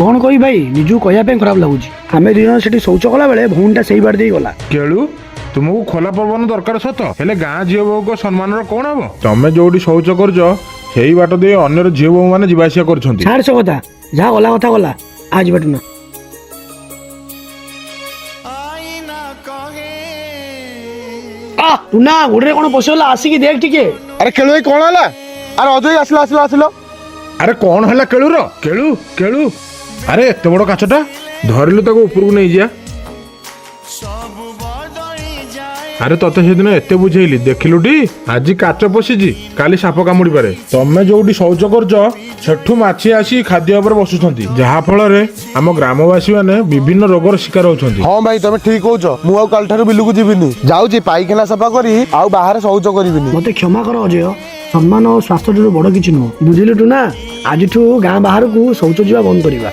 कौन कही भाई निजू कहवाई खराब लगुच आम दिज से शौच कला बेले भौणीटा से बाड़ दे गला केलू तुमको खोला पवन दरकार सत हेले गाँ झील बोह को सम्मान कौन हम तमें जो शौच कर बाट दे अन्यर झील बोह मैंने जीवासिया कर छाड़ से कथा जहाँ गला कथा गला आज बाटू ना तू ना गोटे कौन पशुला आसिक देख टिके अरे केलु भाई कौन है अरे अजय आसलो आसलो आसलो अरे कौन है केलू केलू केलू अरे एत बड़ काचटा धरिलु ताको ऊपर नहीं जा अरे तते से दिन एत बुझेली देखिलु टी आज काच पशिची काली साप कामुड़ी पारे तमे जोटी शौच करठू माछी आसी खाद्य उपर बसुछंती जहा फल रे आम ग्रामवासी माने विभिन्न रोगर शिकार होछंती। हाँ भाई तुम ठीक कौच मु आउ काल ठारू बिलुकु जीविनी जाउची पाइखाना सफा करी आउ बाहर शौच करिविनी। मते क्षमा कर अजय सम्मान और स्वास्थ्य बड़ किसी नुह बुझिलु टू ना आज गाँ बाहर को शौच जावा बंद करवा।